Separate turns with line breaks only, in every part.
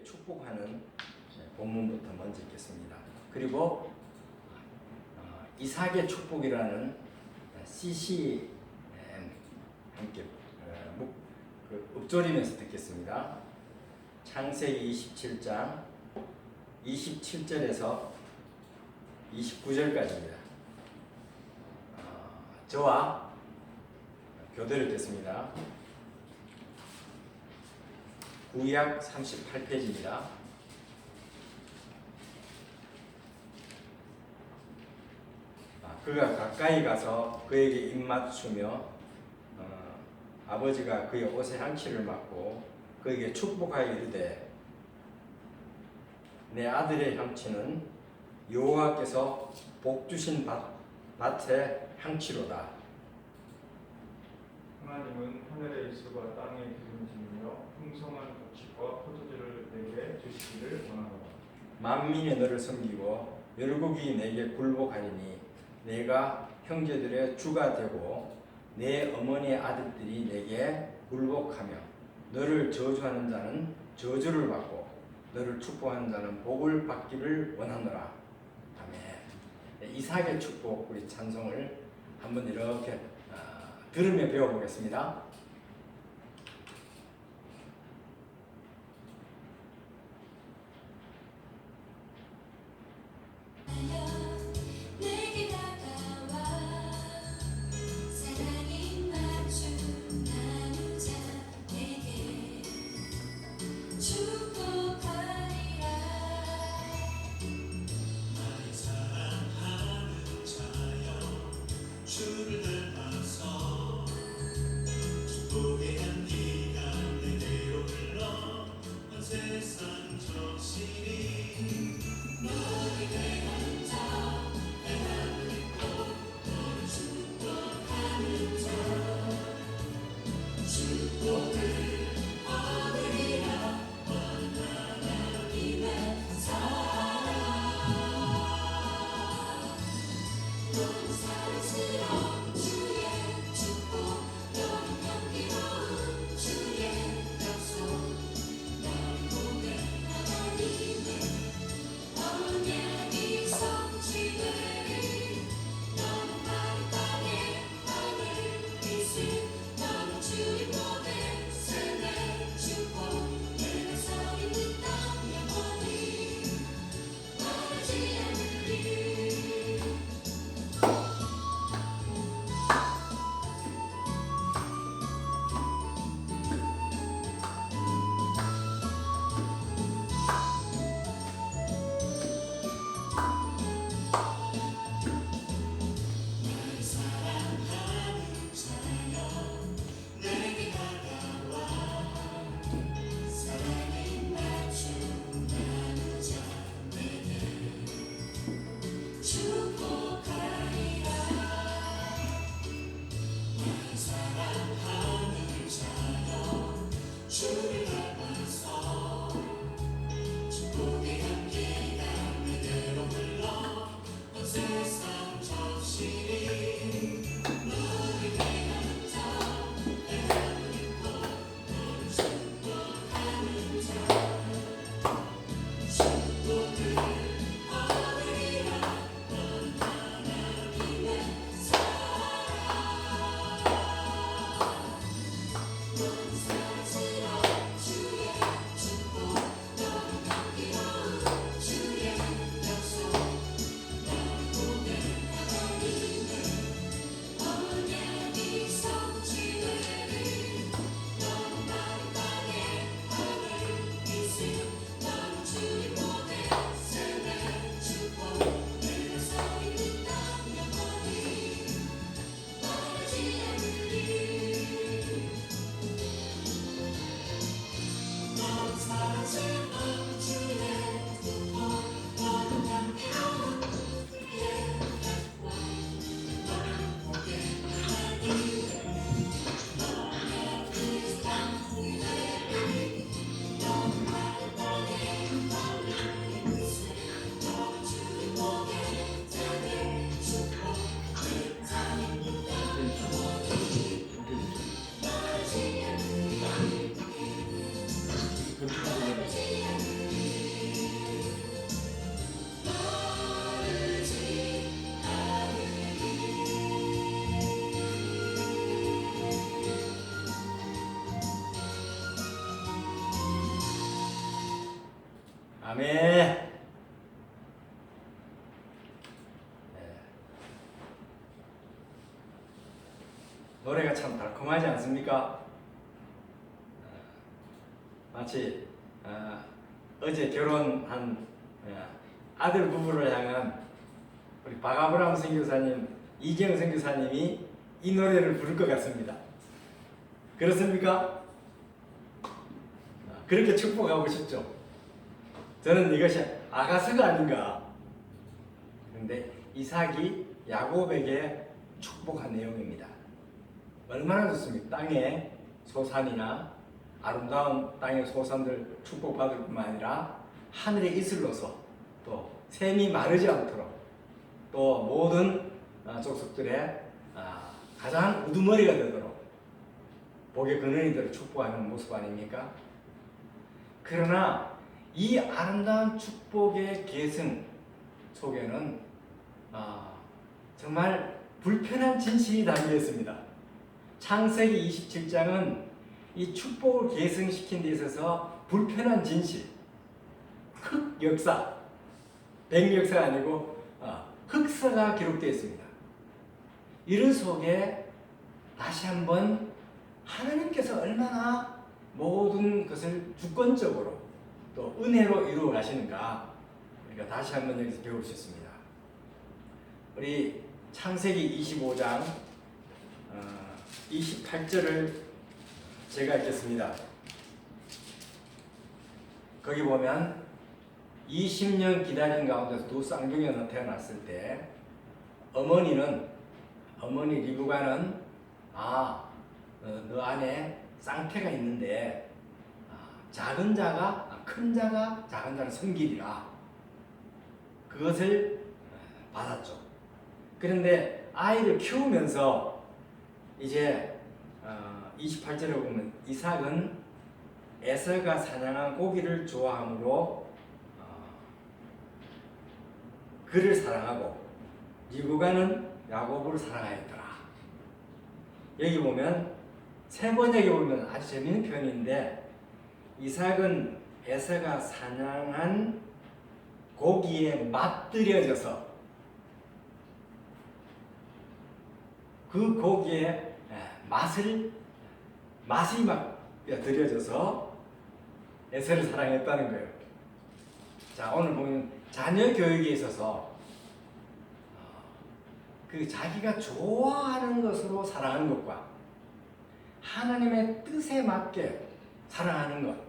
축복하는 본문부터 먼저 읽겠습니다. 그리고 이삭의 축복이라는 CCM 함께 읊조리면서 듣겠습니다. 창세기 27장 27절에서 29절까지입니다. 저와 교대를 듣겠습니다. 구약 38페이지입니다. 그가 가까이 가서 그에게 입맞추며 아버지가 그의 옷에 향취를 맡고 그에게 축복하여 이르되 내 아들의 향취는 여호와께서 복 주신 밭의 향취로다.
하나님은 하늘의 이슬과 땅의 기름짐이며 풍성한 곡식과 포도주를 내게 주시기를 원하노라.
만민이 너를 섬기고 열국이 내게 굴복하리니 내가 형제들의 주가 되고 내 어머니의 아들들이 내게 굴복하며 너를 저주하는 자는 저주를 받고 너를 축복하는 자는 복을 받기를 원하노라. 아멘. 이삭의 축복 우리 찬송을 한번 이렇게 들으며 배워보겠습니다. 아멘. 네. 노래가 참 달콤하지 않습니까? 마치 어제 결혼한 아들 부부를 향한 우리 박아브람 선교사님, 이재영 선교사님이 이 노래를 부를 것 같습니다. 그렇습니까? 그렇게 축복하고 싶죠. 저는 이것이 아가서가 아닌가. 그런데 이삭이 야곱에게 축복한 내용입니다. 얼마나 좋습니까? 땅의 소산이나 아름다운 땅의 소산들 축복받을 뿐만 아니라 하늘의 이슬로서 또 샘이 마르지 않도록 또 모든 족속들의 가장 우두머리가 되도록 복의 근원이 되도록 축복하는 모습 아닙니까? 그러나 이 아름다운 축복의 계승 속에는 정말 불편한 진실이 담겨 있습니다. 창세기 27장은 이 축복을 계승시킨 데 있어서 불편한 진실, 흑역사, 백역사가 아니고 흑사가 기록되어 있습니다. 이런 속에 다시 한번 하나님께서 얼마나 모든 것을 주권적으로 또 은혜로 이루어 가시는가 우리가 다시 한번 여기서 배울 수 있습니다. 우리 창세기 25장 28절을 제가 읽겠습니다. 거기 보면 20년 기다린 가운데서 두 쌍둥이가 태어났을 때 어머니 리브가는 너 안에 쌍태가 있는데 작은 자가 큰 자가 작은 자를 섬기리라. 그것을 받았죠. 그런데 아이를 키우면서 이제 28절에 보면 이삭은 에서가 사냥한 고기를 좋아하므로 그를 사랑하고 리브가는 야곱을 사랑하였더라. 여기 보면 세 번역에 보면 아주 재미있는 표현인데 이삭은 에서가 사냥한 고기에 맛들여져서 그 고기에 맛이 막 들여져서 에서를 사랑했다는 거예요. 자, 오늘 보면 자녀 교육에 있어서 그 자기가 좋아하는 것으로 사랑하는 것과 하나님의 뜻에 맞게 사랑하는 것,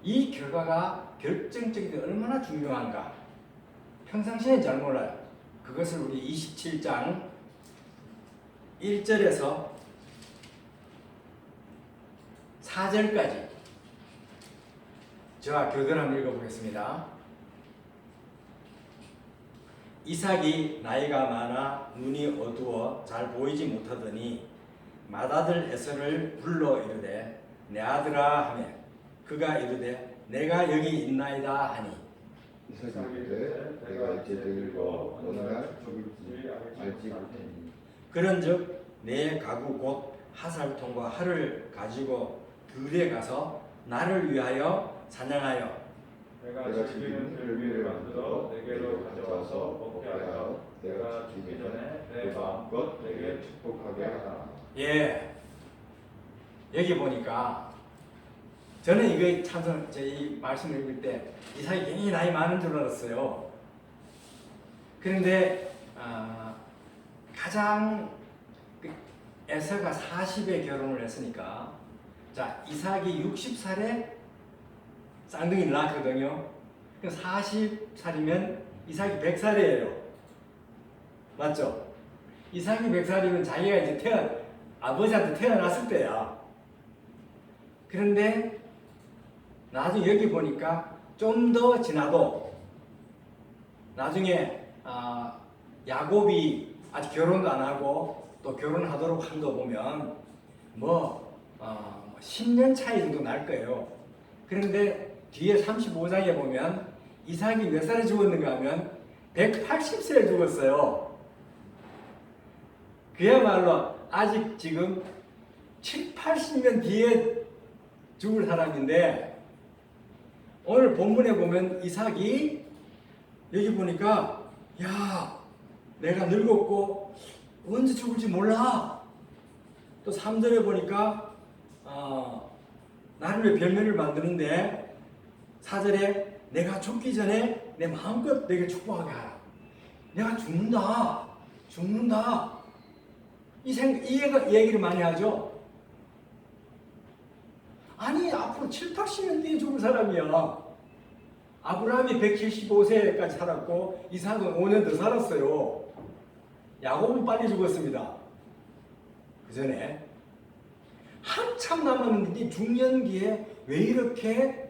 이 결과가 결정적인 얼마나 중요한가 평상시엔 잘 몰라요. 그것을 우리 27장 1절에서 4절까지 저와 교대로 한번 읽어보겠습니다. 이삭이 나이가 많아 눈이 어두워 잘 보이지 못하더니 맏아들 에서를 불러 이르되 내 아들아 하며 그가 이르되 내가 여기 있나이다 하니
이삭이 이르되 내가 이제 늙어 어느 날 죽을지 알지 못하니
그런즉 내 가구 곧 하살통과 활을 가지고 들에 가서 나를 위하여 사냥하여
내가 지키는 들비를 만들어 내게로 가져와서 먹게 하여 내가 죽기 전에 내 마음껏 내게 축복하게 하라.
예, 여기 보니까 저는 이거 참 이 말씀을 읽을 때 이삭이 굉장히 나이 많은 줄 알았어요. 그런데 가장 에서가 40에 결혼을 했으니까 자 이삭이 60살에 쌍둥이를 낳았거든요. 40살이면 이삭이 100살이에요. 맞죠? 이삭이 100살이면 자기가 이제 아버지한테 태어났을 때야. 그런데 나중에 여기 보니까 좀 더 지나도 나중에 야곱이 아직 결혼도 안 하고 또 결혼하도록 한 거 보면 10년 차이 정도 날 거예요. 그런데 뒤에 35장에 보면 이삭이 몇 살에 죽었는가 하면 180세에 죽었어요. 그야말로 아직 지금 7, 80년 뒤에 죽을 사람인데 오늘 본문에 보면 이삭이 여기 보니까 야 내가 늙었고 언제 죽을지 몰라. 또 3절에 보니까 나를 왜 별명을 만드는데 4절에 내가 죽기 전에 내 마음껏 내게 축복하게 하라. 내가 죽는다. 이 얘기를 많이 하죠. 아니 앞으로 7, 80년 뒤에 죽을 사람이야. 아브라함이 175세까지 살았고 이삭은 5년 더 살았어요. 야곱은 빨리 죽었습니다. 그 전에 한참 남았는데 중년기에 왜 이렇게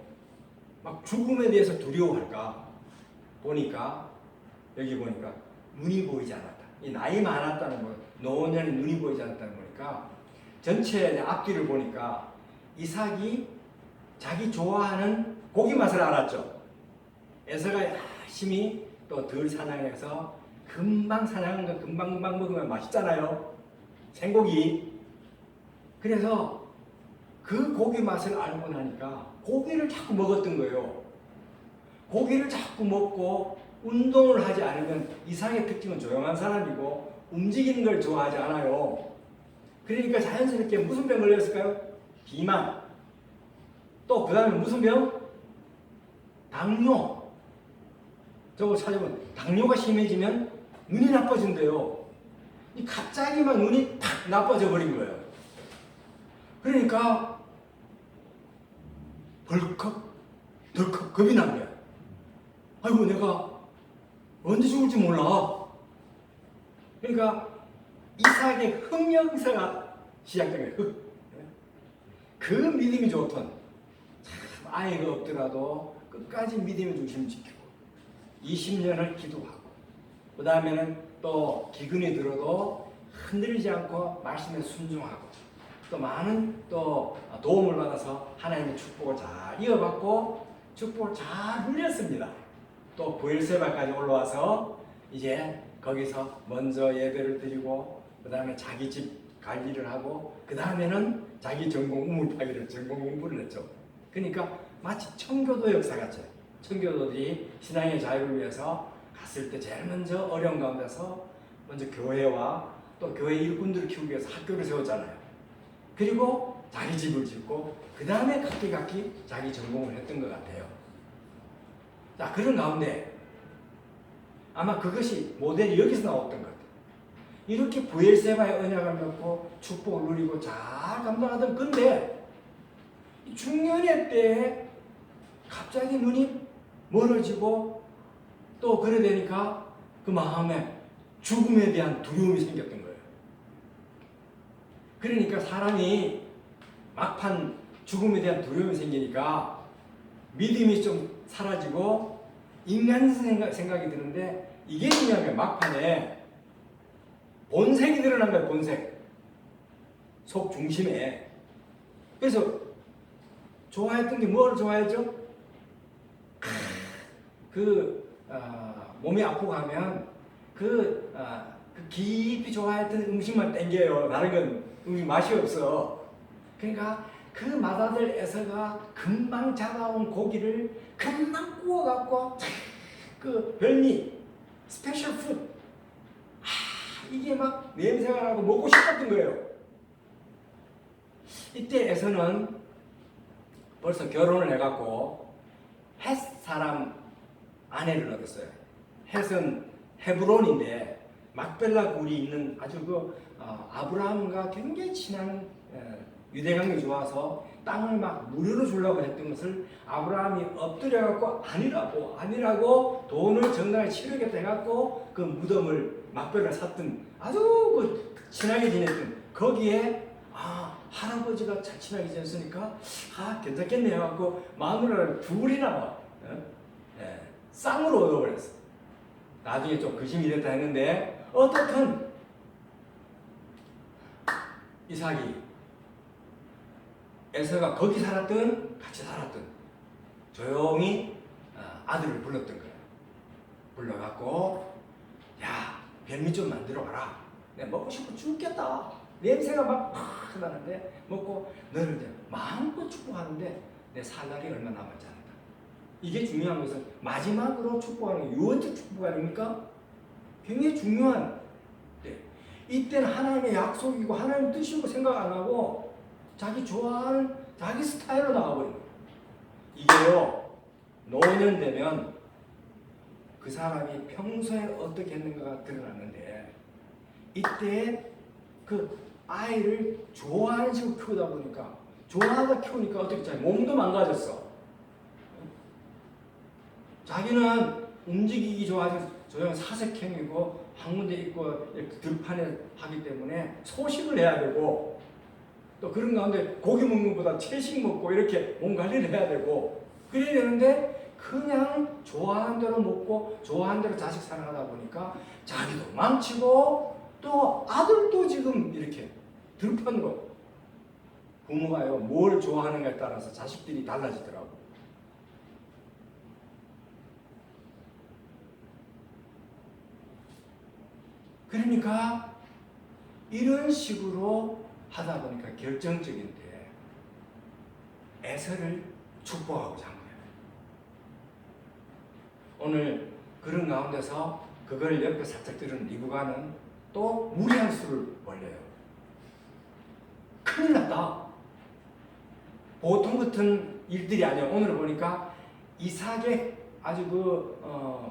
막 죽음에 대해서 두려워할까? 보니까 여기 보니까 눈이 보이지 않았다. 이 나이 많았다는 거, 노년에 눈이 보이지 않았다는 거니까 전체 앞뒤를 보니까 이삭이 자기 좋아하는 고기 맛을 알았죠. 에서가 열심히 또 덜 사냥해서 금방 사냥한 거 금방 먹으면 맛있잖아요. 생고기. 그래서 그 고기 맛을 알고 나니까 고기를 자꾸 먹었던 거예요. 고기를 자꾸 먹고 운동을 하지 않으면 이삭의 특징은 조용한 사람이고 움직이는 걸 좋아하지 않아요. 그러니까 자연스럽게 무슨 병 걸렸을까요? 비만. 또 그 다음에 무슨 병? 당뇨. 저거 찾아보면 당뇨가 심해지면 눈이 나빠진대요. 갑자기 막 눈이 탁 나빠져 버린 거예요. 그러니까 덜컥 겁이 난 거야. 아이고 내가 언제 죽을지 몰라. 그러니까 이삭의 흑역사가 시작된 거예요. 그 믿음이 좋던 참 아이가 없더라도 끝까지 믿음의 중심 지키고 20년을 기도하고 그 다음에는 또 기근이 들어도 흔들리지 않고 말씀에 순종하고 또 많은 또 도움을 받아서 하나님의 축복을 잘 이어받고 축복을 잘 누렸습니다. 또 브엘세바까지 올라와서 이제 거기서 먼저 예배를 드리고 그 다음에 자기 집 관리를 하고 그 다음에는 자기 전공 우물 파기를 전공 공부를 했죠. 그러니까 마치 청교도 역사 같죠. 청교도들이 신앙의 자유를 위해서 갔을 때 제일 먼저 어려운 가운데서 먼저 교회와 또 교회 일꾼들을 키우기 위해서 학교를 세웠잖아요. 그리고 자기 집을 짓고 그 다음에 각기 자기 전공을 했던 것 같아요. 자, 그런 가운데 아마 그것이 모델이 여기서 나왔던 것 같아요. 이렇게 브엘세바의 언약을 맺고 축복을 누리고 잘 감당하던 건데 중년의 때에 갑자기 눈이 멀어지고 또 그래 되니까 그 마음에 죽음에 대한 두려움이 생겼던 거예요. 그러니까 사람이 막판 죽음에 대한 두려움이 생기니까 믿음이 좀 사라지고 인간 생각이 드는데 이게 뭐냐면 막판에 본색이 드러난 거예요. 본색. 속 중심에. 그래서 좋아했던 게 뭘 좋아했죠? 몸이 아프고 하면 그 깊이 좋아했던 음식만 땡겨요. 다른 건 음식 맛이 없어. 그러니까 그 맏아들 에서가 금방 잡아온 고기를 금방 구워갖고 그 별미 스페셜 푸드 이게 막 냄새가 나고 먹고 싶었던 거예요. 이때 에서는 벌써 결혼을 해갖고 헷 사람 아내를 얻었어요. 헷은 헤브론인데 막벨라 굴이 있는 아주 아브라함과 굉장히 친한 유대관계 좋아서 땅을 막 무료로 주려고 했던 것을 아브라함이 엎드려갖고 아니라고 돈을 정당히 치르겠다 해갖고 그 무덤을 막벨라 샀던 아주 그 친하게 지냈던 거기에 할아버지가 잘 친하게 지냈으니까 괜찮겠네 해갖고 마누라를 둘이나 쌍으로 얻어버렸어. 나중에 좀 근심이 됐다 했는데 어떻든 이삭이 에서가 거기 살았든 같이 살았든 조용히 아들을 불렀던 거예요. 불러갖고 야 별미 좀 만들어 와라. 내가 먹고 싶어 죽겠다. 냄새가 막 나는데 먹고 너를 마음껏 축복하는데 내 살 날이 얼마 남았지 않았다. 이게 중요한 것은 마지막으로 축복하는 게 유언적 축복 아닙니까? 굉장히 중요한 때. 이때는 하나님의 약속이고 하나님 뜻이고 생각 안 하고 자기 좋아하는 자기 스타일로 나가버리는 거예요. 이게요, 노년 되면 그 사람이 평소에 어떻게 했는가가 드러났는데, 이때 그 아이를 좋아하는 식으로 키우다 보니까, 좋아하다 키우니까 어떻게 잘 몸도 망가졌어. 자기는 움직이기 좋아하지, 저형 사색형이고 한 군데 있고 들판에 하기 때문에 소식을 해야 되고, 또 그런 가운데 고기 먹는 것보다 채식 먹고 이렇게 몸 관리를 해야 되고 그래야 되는데, 그냥 좋아하는 대로 먹고 좋아하는 대로 자식 사랑하다 보니까 자기도 망치고 또 아들도 지금 이렇게 들판으로. 부모가요, 뭘 좋아하는가에 따라서 자식들이 달라지더라고. 그러니까 이런 식으로 하다 보니까 결정적인데 에서를 축복하고자 한 거예요. 오늘 그런 가운데서 그걸 옆에 살짝 들은 리브가는 또 무리한 수를 벌려요. 큰일 났다. 보통 같은 일들이 아니에요. 오늘 보니까 이삭의 아주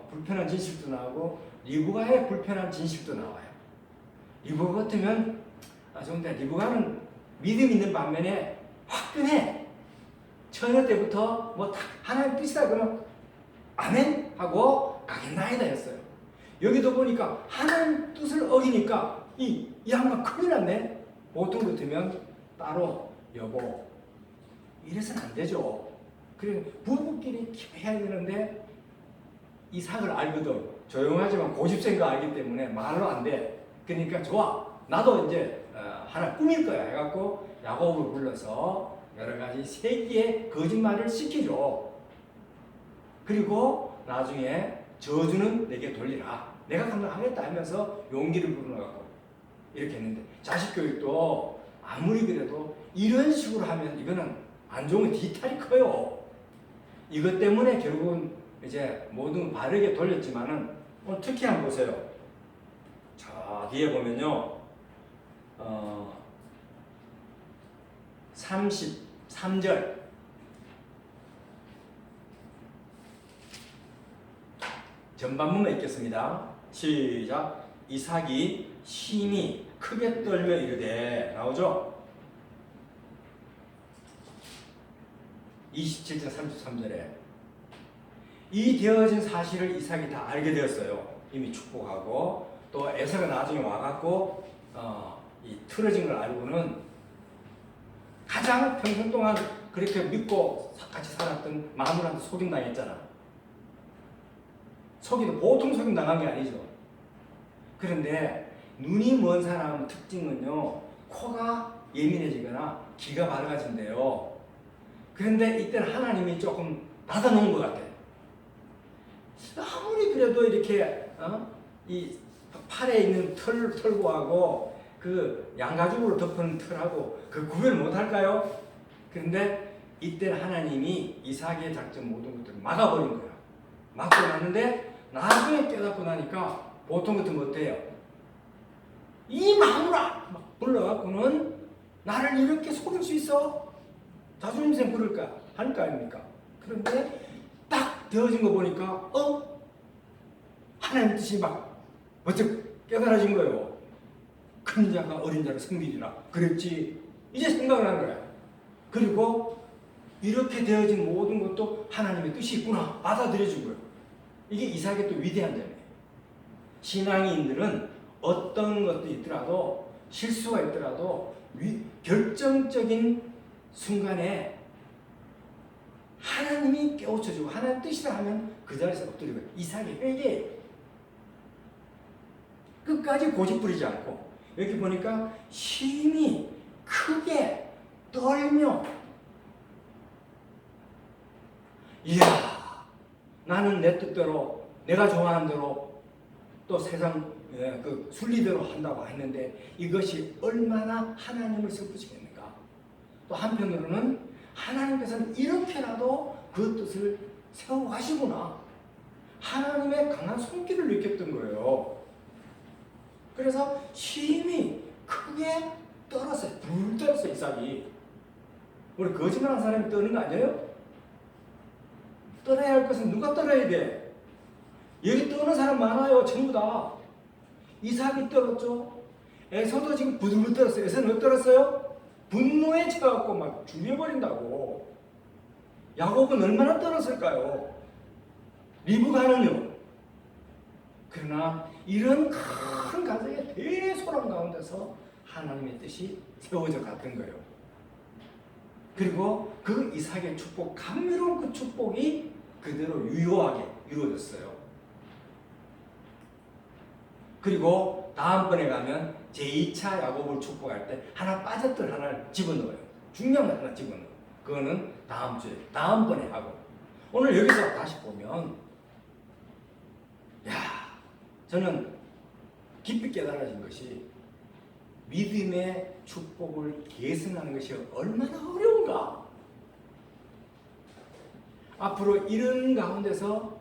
불편한 진실도 나오고 리브가의 불편한 진실도 나와요. 리브가 같으면 좋은데, 리브가는 믿음 있는 반면에 화끈해. 처녀 때부터 뭐 하나님 뜻이다 그러면 아멘 하고 가겠나이다 했어요. 여기도 보니까 하나님 뜻을 어기니까 이 양반 큰일 났네. 보통 같으면 따로 여보 이래서는 안 되죠. 그래 부부끼리 해야 되는데 이삭을 알거든. 조용하지만 고집센 거 알기 때문에 말로 안 돼. 그러니까 좋아. 나도 이제 하나 꾸밀 거야 해갖고 야곱을 불러서 여러 가지 세기의 거짓말을 시키죠. 그리고 나중에 저주는 내게 돌리라. 내가 감당하겠다 하면서 용기를 불어넣고 이렇게 했는데, 자식 교육도 아무리 그래도 이런 식으로 하면 이거는 안 좋은 뒤탈이 커요. 이것 때문에 결국은 이제 모든 바르게 돌렸지만은 특히 한번 보세요. 자, 뒤에 보면요. 33절. 전반부만 읽겠습니다. 시작. 이삭이 심히 크게 떨며 이르되, 나오죠? 27절 33절에 이 되어진 사실을 이삭이 다 알게 되었어요. 이미 축복하고 또 에서가 나중에 와갖고 이 틀어진 걸 알고는 가장 평생 동안 그렇게 믿고 같이 살았던 마누라한테 속임당했잖아. 속이도 보통 속임당한 게 아니죠. 그런데 눈이 먼 사람 특징은요, 코가 예민해지거나 귀가 밝아진대요. 그런데 이때는 하나님이 조금 닫아놓은 것 같아. 아무리 그래도 이렇게 이 팔에 있는 털보하고 그 양가죽으로 덮은 털하고 그 구별 못할까요? 그런데 이때는 하나님이 이삭의 작전 모든 것들을 막아버린 거야. 막고 났는데 나중에 깨닫고 나니까 보통 같으면 어때요? 이 마누라 막 불러갖고는 나를 이렇게 속일 수 있어? 자존심 부를까? 할 거 아닙니까? 그런데 딱 되어진 거 보니까 하나님 뜻이 막 어떻게 깨달아진 거예요. 큰 자가 어린 자를 섬기리라 그랬지. 이제 생각을 한 거야. 그리고 이렇게 되어진 모든 것도 하나님의 뜻이 있구나 받아들여진 거예요. 이게 이삭의 또 위대한 점이에요. 신앙인들은 어떤 것도 있더라도 실수가 있더라도 결정적인 순간에 하나님이 깨우쳐주고 하나님 뜻이라 하면 그 자리에서 엎드리고, 이삭의 회개예요. 끝까지 고집부리지 않고, 여기 보니까 심히 크게 떨며, 이야, 나는 내 뜻대로 내가 좋아하는 대로 또 세상 그 순리대로 한다고 했는데 이것이 얼마나 하나님을 슬프시겠는가. 또 한편으로는 하나님께서는 이렇게라도 그 뜻을 세워 가시구나. 하나님의 강한 손길을 느꼈던 거예요. 그래서 힘이 크게 떨었어요. 불 떨었어요, 이삭이. 우리 거짓말하는 사람이 떠는 거 아니에요? 떠나야 할 것은 누가 떠나야 돼? 여기 떠는 사람 많아요, 전부 다. 이삭이 떨었죠. 에서도 지금 부들부들 떨었어요. 에서는 왜 떨었어요? 분노에 차갖고 막 죽여버린다고. 야곱은 얼마나 떨었을까요? 리브가는요. 그러나 이런 큰 가정의 대소란 가운데서 하나님의 뜻이 세워져 갔던 거예요. 그리고 그 이삭의 축복, 감미로운 그 축복이 그대로 유효하게 이루어졌어요. 그리고 다음번에 가면 제2차 야곱을 축복할 때 하나 빠졌던 하나를 집어넣어요. 중요한 거 하나 집어넣어요. 그거는 다음 주에, 다음번에 하고. 오늘 여기서 다시 보면, 저는 깊이 깨달아진 것이 믿음의 축복을 계승하는 것이 얼마나 어려운가. 앞으로 이런 가운데서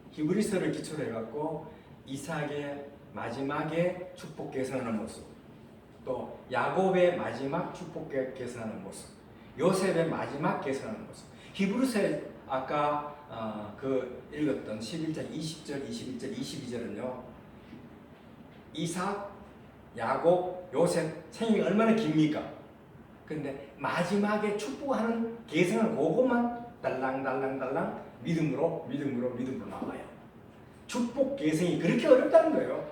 히브리서를 기초로 해갖고 이삭의 마지막에 축복 계승하는 모습, 또 야곱의 마지막 축복 계승하는 모습, 요셉의 마지막 계승하는 모습. 히브리서에 아까 그 읽었던 11장 20절, 21절, 22절은요. 이삭, 야곱, 요셉 생일이 얼마나 깁니까? 근데 마지막에 축복하는 계승은 그것만 달랑달랑달랑 믿음으로 나와요. 축복 계승이 그렇게 어렵다는 거예요.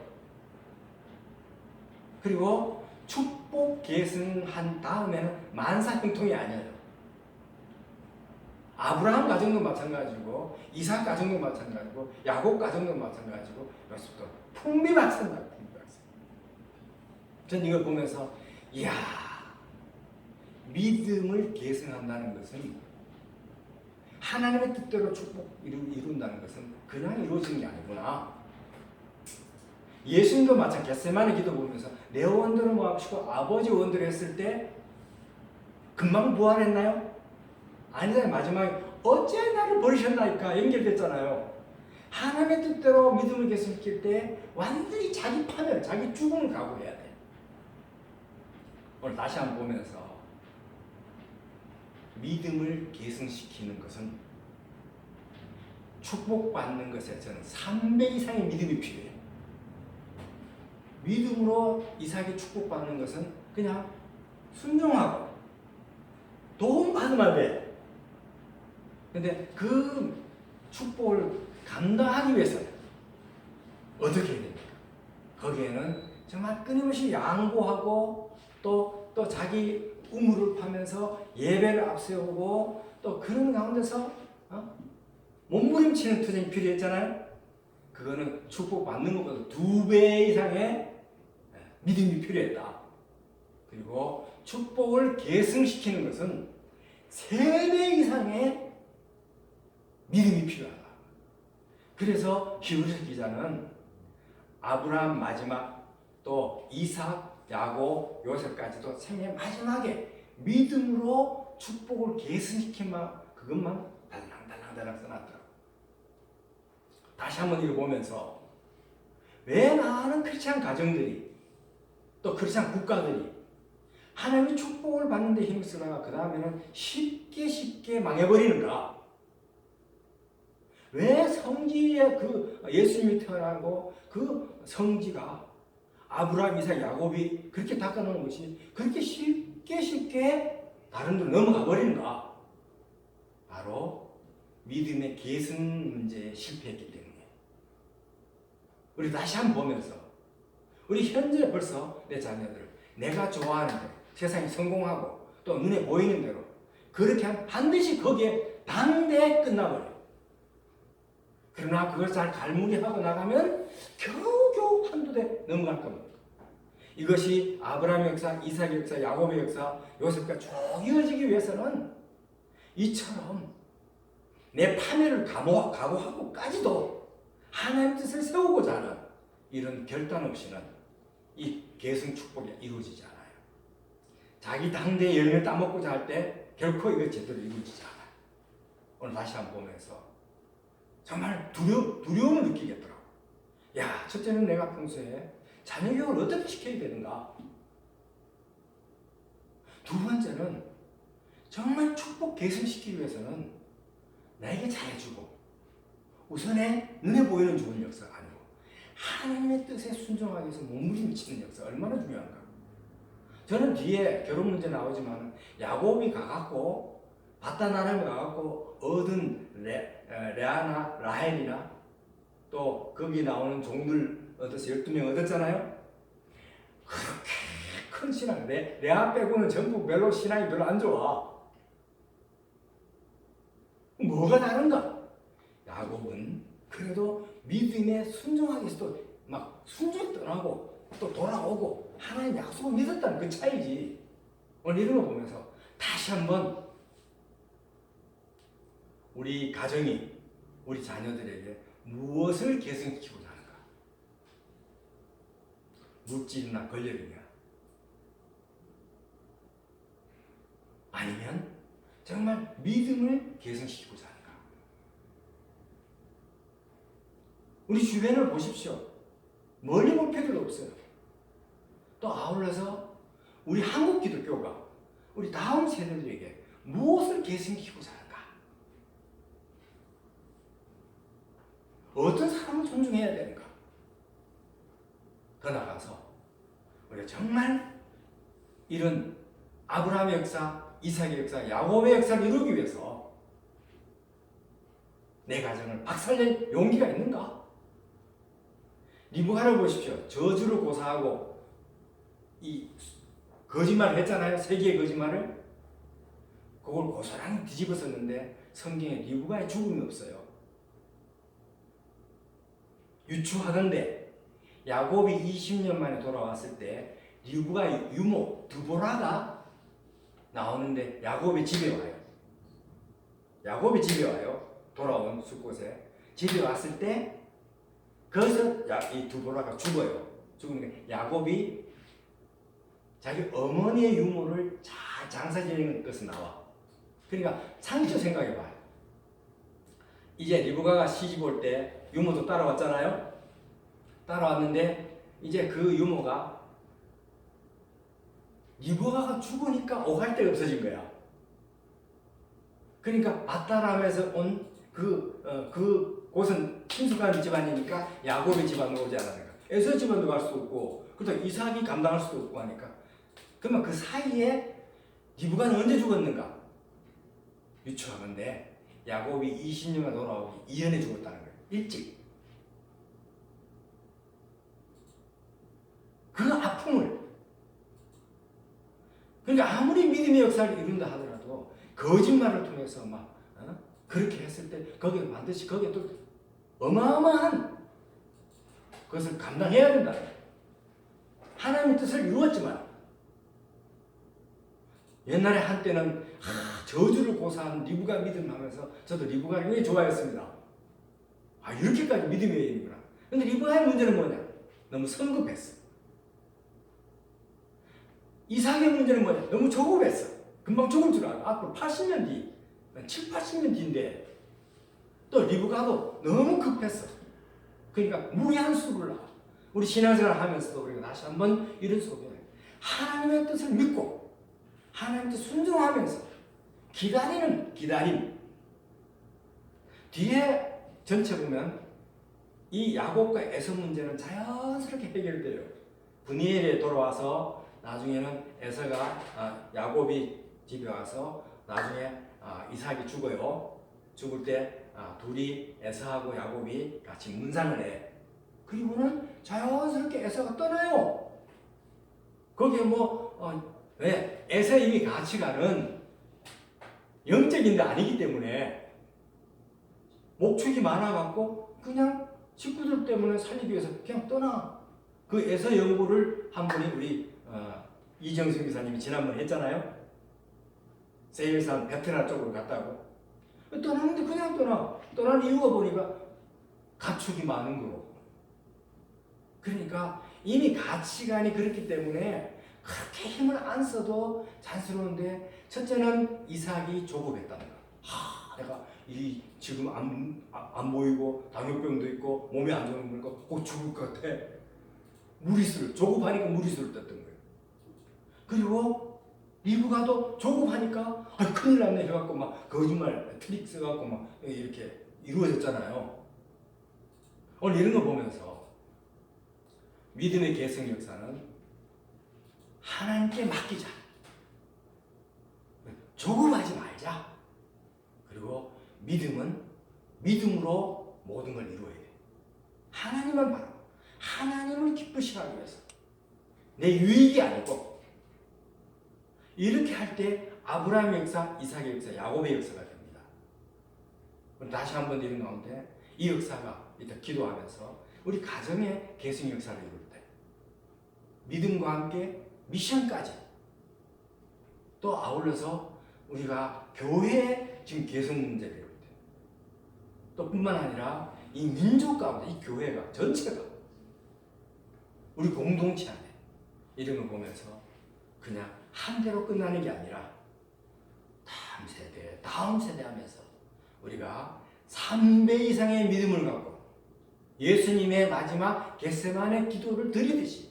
그리고 축복 계승한 다음에는 만사형통이 아니에요. 아브라함 가정도 마찬가지고, 이삭 가정도 마찬가지고, 야곱 가정도 마찬가지고, 요셉도 풍비박산이다. 전 이걸 보면서 이야, 믿음을 계승한다는 것은, 하나님의 뜻대로 축복 이룬다는 것은 그냥 이루어지는 게 아니구나. 예수님도 마찬가지. 겟세마네 기도 보면서 내 원대로 모아주시고 아버지 원대로 했을 때 금방 부활했나요? 아니잖아요. 마지막에 어째 나를 버리셨나이까 연결됐잖아요. 하나님의 뜻대로 믿음을 계승시킬 때 완전히 자기 파멸, 자기 죽음을 각오해야 돼. 오늘 다시 한번 보면서 믿음을 계승시키는 것은 축복받는 것에 저는 3배 이상의 믿음이 필요해요. 믿음으로 이삭이 축복받는 것은 그냥 순종하고 도움 받으면 돼. 근데 그 축복을 감당하기 위해서는 어떻게 해야 됩니까? 거기에는 정말 끊임없이 양보하고 또 자기 우물을 파면서 예배를 앞세우고 또 그런 가운데서 몸부림치는 투쟁이 필요했잖아요. 그거는 축복받는 것보다 2배 이상의 믿음이 필요했다. 그리고 축복을 계승시키는 것은 3배 이상의 믿음이 필요하다. 그래서 히브리서 기자는 아브라함 마지막, 또 이삭, 야곱, 요셉까지도 생애 마지막에 믿음으로 축복을 계승시키면 그것만 달랑달랑 써놨더라고. 다시 한번 읽어보면서 왜 많은 크리스찬 가정들이 또 크리스찬 국가들이 하나님의 축복을 받는데 힘을 쓰다가 그 다음에는 쉽게 망해버리는가? 왜 성지에 그 예수님이 태어나고 그 성지가 아브라함, 이삭, 야곱이 그렇게 닦아놓은 것이 그렇게 쉽게 다른 데로 넘어가 버리는가? 바로 믿음의 계승 문제에 실패했기 때문에. 우리 다시 한번 보면서 우리 현재 벌써 내 자녀들 내가 좋아하는 대로 세상이 성공하고 또 눈에 보이는 대로 그렇게 하면 반드시 거기에 당대에 끝나버려요. 그러나 그걸 잘 갈무리하고 나가면 겨우겨우 한두 대 넘어갈 겁니다. 이것이 아브라함의 역사, 이삭의 역사, 야곱의 역사, 요셉과 쭉 이어지기 위해서는 이처럼 내 파멸을 각오하고까지도 하나님의 뜻을 세우고자 하는 이런 결단 없이는 이 계승 축복이 이루어지지 않아요. 자기 당대의 열매 따먹고자 할 때 결코 이거 제대로 이루어지지 않아요. 오늘 다시 한번 보면서 정말 두려움을 느끼겠더라고. 야, 첫째는 내가 평소에 자녀 교육을 어떻게 시켜야 되는가? 두 번째는 정말 축복 계승시키기 위해서는 나에게 잘해주고 우선에 눈에 보이는 좋은 역사가 아니고 하나님의 뜻에 순종하기 위해서 몸부림치는 역사 얼마나 중요한가. 저는 뒤에 결혼 문제 나오지만 야곱이 가갖고 바단 아람에 가갖고 얻은 레아나 라헬이나 또 거기 나오는 종들 얻어서 12명 얻었잖아요. 그렇게 큰 신앙, 레아 빼고는 전부 별로 신앙이 별로 안 좋아. 뭐가 다른가? 야곱은 그래도 믿음에 순종하기 위해서도 막 순종이 떠나고 또 돌아오고 하나님 약속을 믿었다는 그 차이지. 오늘 이런 거 보면서 다시 한번 우리 가정이 우리 자녀들에게 무엇을 계승시키고자 하는가? 물질이나 권력이냐? 아니면 정말 믿음을 계승시키고자 하는가? 우리 주변을 보십시오. 멀리 볼 필요도 없어요. 또 아울러서 우리 한국 기독교가 우리 다음 세대들에게 무엇을 계승시키고자 하는가? 어떤 사람을 존중해야 되는가? 더 나아가서 우리가 정말 이런 아브라함의 역사, 이삭의 역사, 야곱의 역사를 이루기 위해서 내 가정을 박살낼 용기가 있는가? 리브가를 보십시오. 저주를 고사하고 이 거짓말을 했잖아요. 세계의 거짓말을. 그걸 고스란히 뒤집어쓰는데 성경에 리브가의 죽음이 없어요. 유추하던데 야곱이 20년 만에 돌아왔을 때 리브가의 유모 드보라가 나오는데 야곱이 집에 와요. 야곱이 집에 와요. 돌아온 숲곳에. 집에 왔을 때 거기서 이 드보라가 죽어요. 죽으니까 야곱이 자기 어머니의 유모를 잘 장사 지내는 것은 나와. 그러니까 상처 생각해봐요. 이제 리브가가 시집 올 때 유모도 따라왔잖아요. 따라왔는데 이제 그 유모가 리브가가 죽으니까 오갈 데가 없어진 거야. 그러니까 밧다람에서 온 그 곳은 친숙한 집안이니까 야곱의 집안으로 오지 않았을까. 에서 집안도 갈 수도 없고, 그렇다고 이삭이 감당할 수도 없고 하니까. 그러면 그 사이에 리브가는 언제 죽었는가? 유추하건대 야곱이 20년만 돌아오기 이전에 죽었다는 거예요. 일찍. 그 아픔을. 그러니까 아무리 믿음의 역사를 이룬다 하더라도 거짓말을 통해서 막 그렇게 했을 때 거기에 반드시 거기에 또 어마어마한 그것을 감당해야 된다. 하나님의 뜻을 이루었지만 옛날에 한때는 저주를 고사한 리브가 믿음하면서 저도 리브가를 굉장히 좋아했습니다. 이렇게까지 믿음의 여인이구나. 근데 리브가의 문제는 뭐냐? 너무 성급했어. 이삭의 문제는 뭐냐? 너무 조급했어. 금방 죽을 줄 알아. 앞으로 80년 뒤, 7, 80년 뒤인데 또 리브가도 너무 급했어. 그러니까 무리한 수를 나. 우리 신앙생활 하면서도 우리가 다시 한번 이런 속에 하나님의 뜻을 믿고 하나님의 뜻 순종하면서 기다림. 뒤에 전체 보면 이 야곱과 에서 문제는 자연스럽게 해결돼요. 브니엘에 돌아와서 나중에는 에서가 야곱이 집에 와서 나중에 이삭이 죽어요. 죽을 때 둘이 에서하고 야곱이 같이 문상을 해. 그리고는 자연스럽게 에서가 떠나요. 거기에 왜? 에서의 이미 가치관은 영적인 데 아니기 때문에 목축이 많아갖고 그냥 식구들 때문에 살리기 위해서 그냥 떠나. 그 에서 연구를 한 분이 우리 이정승 기사님이 지난번에 했잖아요. 세일산 베트남 쪽으로 갔다고. 떠나는데 그냥 떠난 이유가 보니까 가축이 많은 거고. 그러니까 이미 가치관이 그렇기 때문에 그렇게 힘을 안 써도 자연스러운데 첫째는 이삭이 조급했다는 거. 내가 이 지금 안 보이고 당뇨병도 있고 몸이 안 좋은 거니까 곧 죽을 것 같아. 무리수를 조급하니까 무리수를 떴던 거예요. 그리고 리브가도 조급하니까 큰일 났네 해갖고 막 거짓말 트릭 써갖고 막 이렇게 이루어졌잖아요. 오늘 이런 거 보면서 믿음의 계승 역사는 하나님께 맡기자. 조급하지 말자. 그리고 믿음은 믿음으로 모든 걸 이루어야 돼. 하나님만 바라고 하나님을 기쁘시게 위해서 내 유익이 아니고 이렇게 할 때 아브라함의 역사, 이삭의 역사, 야곱의 역사가 됩니다. 다시 한번 이런 가운데 이 역사가 일단 기도하면서 우리 가정의 계승 역사를 이룰 때 믿음과 함께 미션까지 또 아울러서 우리가 교회의 지금 계승 문제를 이룰 때 또 뿐만 아니라 이 민족 가운데 이 교회가 전체가 우리 공동체 안에 이런 걸 보면서 그냥 한 대로 끝나는 게 아니라 다음 세대 하면서 우리가 3배 이상의 믿음을 갖고 예수님의 마지막 겟세마네 기도를 드리듯이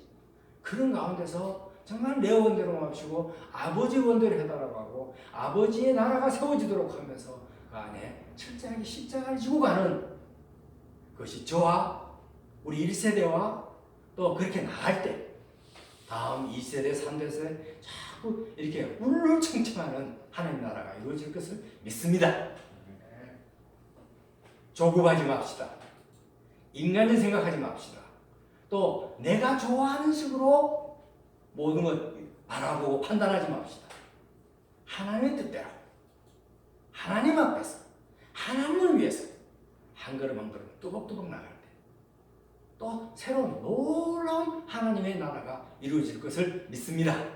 그런 가운데서 정말 내 원대로 맙시고 아버지 원대로 해달라고 하고 아버지의 나라가 세워지도록 하면서 그 안에 철저하게 십자가를 지고 가는 그것이 저와 우리 1세대와 또 그렇게 나갈 때 다음 2세대, 3세대 자꾸 이렇게 울울청청하는 하나님 나라가 이루어질 것을 믿습니다. 조급하지 맙시다. 인간의 생각하지 맙시다. 또 내가 좋아하는 식으로 모든 걸 바라보고 판단하지 맙시다. 하나님의 뜻대로 하나님 앞에서 하나님을 위해서 한 걸음 한 걸음 뚜벅뚜벅 나갈 때 또 새로운 놀라운 하나님의 나라가 이루어질 것을 믿습니다.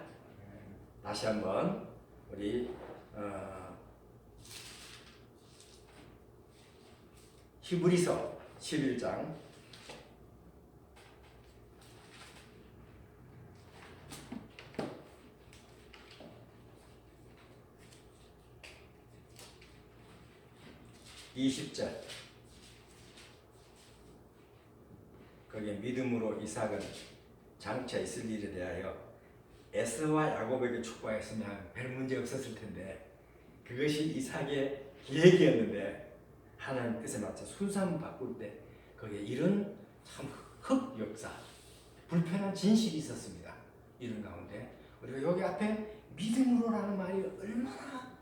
다시 한번 우리 히브리서 11장 20절 거기에 믿음으로 이삭은 장차 있을 일에 대하여 에서와 야곱에게 축복했으면 별 문제 없었을 텐데 그것이 이삭의 계획이었는데 하나님 뜻에 맞춰 순서만 바꿀 때 거기에 이런 참 흑역사 불편한 진실이 있었습니다. 이런 가운데 우리가 여기 앞에 믿음으로라는 말이 얼마나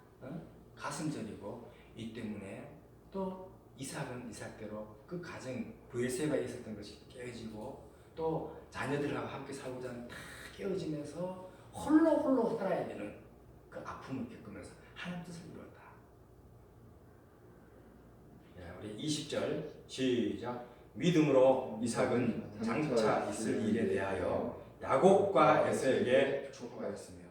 가슴 저리고 이 때문에 또 이삭은 이삭대로 그 가정 브엘세바에 있었던 것이 깨어지고 또 자녀들하고 함께 살고자 하는 다 깨어지면서 홀로 살아야 되는 그 아픔을 겪으면서 하나님 뜻을 이루었다. 우리 20절 시작. 믿음으로 이삭은 장차 있을 일에 대하여 야곱과 에서에게 축복하였으며